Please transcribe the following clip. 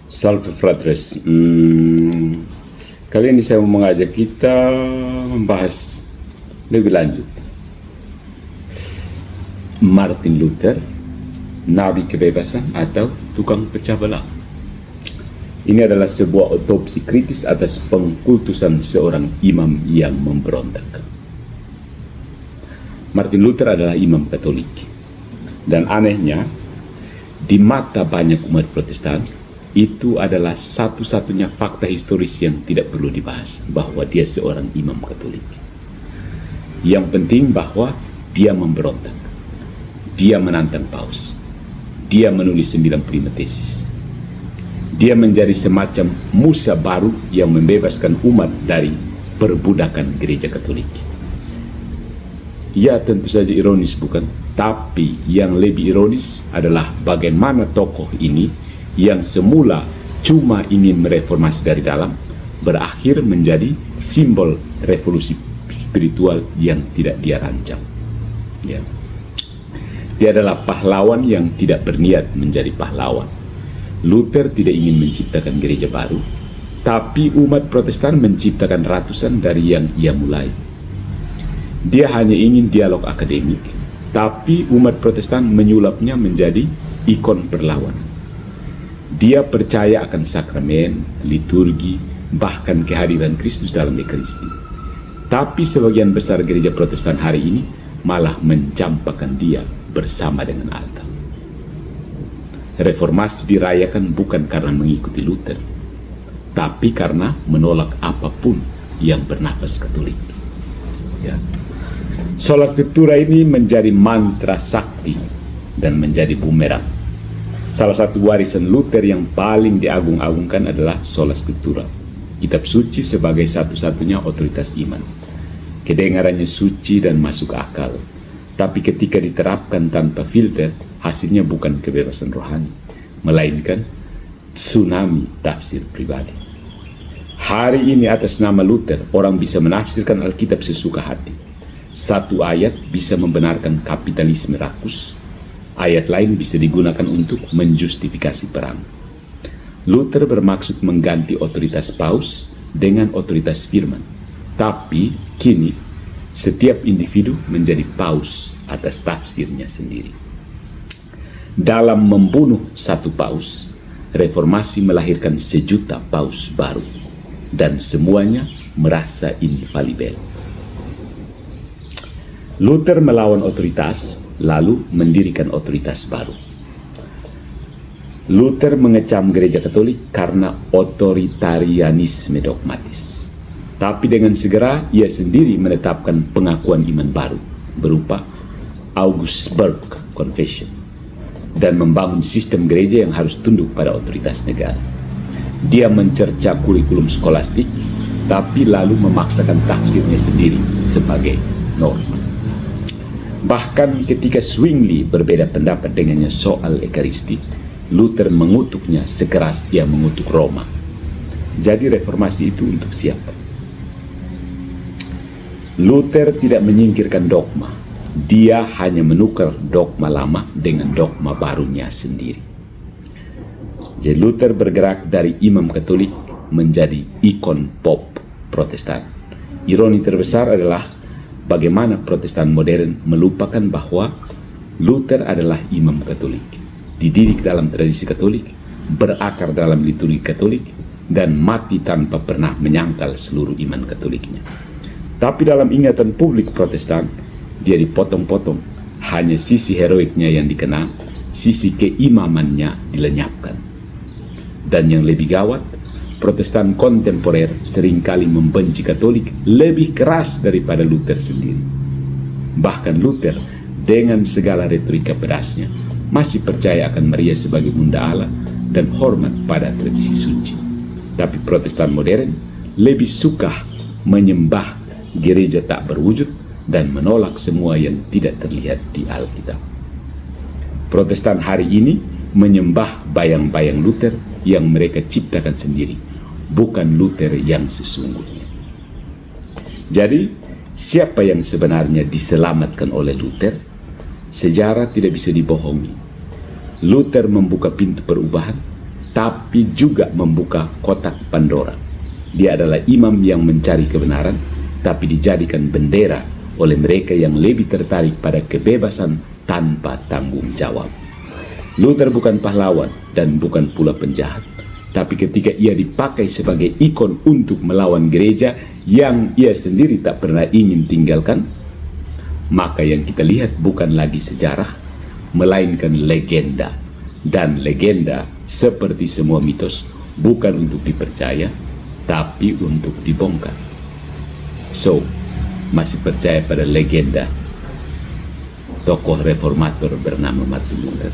Salve Fratres. Kali ini saya mau mengajak kita membahas lebih lanjut Martin Luther, Nabi Kebebasan atau Tukang Pecah Belah. Ini adalah sebuah otopsi kritis atas pengkultusan seorang imam yang memberontak. Martin Luther adalah imam Katolik, dan anehnya di mata banyak umat Protestan itu adalah satu-satunya fakta historis yang tidak perlu dibahas, bahwa dia seorang imam Katolik. Yang penting bahwa dia memberontak, dia menantang paus, dia menulis 95 tesis, dia menjadi semacam Musa baru yang membebaskan umat dari perbudakan gereja Katolik. Ya, tentu saja ironis, bukan? Tapi yang lebih ironis adalah bagaimana tokoh ini yang semula cuma ingin mereformasi dari dalam, berakhir menjadi simbol revolusi spiritual yang tidak dia rancang. Ya. Dia adalah pahlawan yang tidak berniat menjadi pahlawan. Luther tidak ingin menciptakan gereja baru, tapi umat Protestan menciptakan ratusan dari yang ia mulai. Dia hanya ingin dialog akademik, tapi umat Protestan menyulapnya menjadi ikon perlawanan. Dia percaya akan sakramen, liturgi, bahkan kehadiran Kristus dalam Ekaristi. Tapi sebagian besar gereja Protestan hari ini malah mencampakkan dia bersama dengan altar. Reformasi dirayakan bukan karena mengikuti Luther, tapi karena menolak apapun yang bernafas Katolik. Ya. Sola Scriptura ini menjadi mantra sakti dan menjadi bumerang. Salah satu warisan Luther yang paling diagung-agungkan adalah Sola Scriptura, kitab suci sebagai satu-satunya otoritas iman. Kedengarannya suci dan masuk akal, tapi ketika diterapkan tanpa filter, hasilnya bukan kebebasan rohani, melainkan tsunami tafsir pribadi. Hari ini atas nama Luther, orang bisa menafsirkan Alkitab sesuka hati. Satu ayat bisa membenarkan kapitalisme rakus, ayat lain bisa digunakan untuk menjustifikasi perang. Luther bermaksud mengganti otoritas paus dengan otoritas firman. Tapi kini setiap individu menjadi paus atas tafsirnya sendiri. Dalam membunuh satu paus, reformasi melahirkan sejuta paus baru, dan semuanya merasa infalibel. Luther melawan otoritas, lalu mendirikan otoritas baru. Luther mengecam gereja Katolik karena otoritarianisme dogmatis. Tapi dengan segera ia sendiri menetapkan pengakuan iman baru berupa Augsburg Confession dan membangun sistem gereja yang harus tunduk pada otoritas negara. Dia mencerca kurikulum skolastik, tapi lalu memaksakan tafsirnya sendiri sebagai norma. Bahkan ketika Zwingli berbeda pendapat dengannya soal Ekaristi, Luther mengutuknya sekeras ia mengutuk Roma. Jadi reformasi itu untuk siapa? Luther tidak menyingkirkan dogma. Dia hanya menukar dogma lama dengan dogma barunya sendiri. Jadi Luther bergerak dari imam Katolik menjadi ikon pop Protestan. Ironi terbesar adalah bagaimana Protestan modern melupakan bahwa Luther adalah imam Katolik, dididik dalam tradisi Katolik, berakar dalam liturgi Katolik, dan mati tanpa pernah menyangkal seluruh iman Katoliknya. Tapi dalam ingatan publik Protestan, dia dipotong-potong, hanya sisi heroiknya yang dikenal, sisi keimamannya dilenyapkan. Dan yang lebih gawat, Protestan kontemporer seringkali membenci Katolik lebih keras daripada Luther sendiri. Bahkan Luther dengan segala retorika pedasnya masih percaya akan Maria sebagai bunda Allah dan hormat pada tradisi suci. Tapi Protestan modern lebih suka menyembah gereja tak berwujud dan menolak semua yang tidak terlihat di Alkitab. Protestan hari ini menyembah bayang-bayang Luther yang mereka ciptakan sendiri, bukan Luther yang sesungguhnya. Jadi, siapa yang sebenarnya diselamatkan oleh Luther? Sejarah tidak bisa dibohongi. Luther membuka pintu perubahan, tapi juga membuka kotak Pandora. Dia adalah imam yang mencari kebenaran, tapi dijadikan bendera oleh mereka yang lebih tertarik pada kebebasan tanpa tanggung jawab. Luther bukan pahlawan dan bukan pula penjahat, tapi ketika ia dipakai sebagai ikon untuk melawan gereja yang ia sendiri tak pernah ingin tinggalkan, maka yang kita lihat bukan lagi sejarah, melainkan legenda. Dan legenda, seperti semua mitos, bukan untuk dipercaya, tapi untuk dibongkar. So, masih percaya pada legenda tokoh reformator bernama Martin Luther?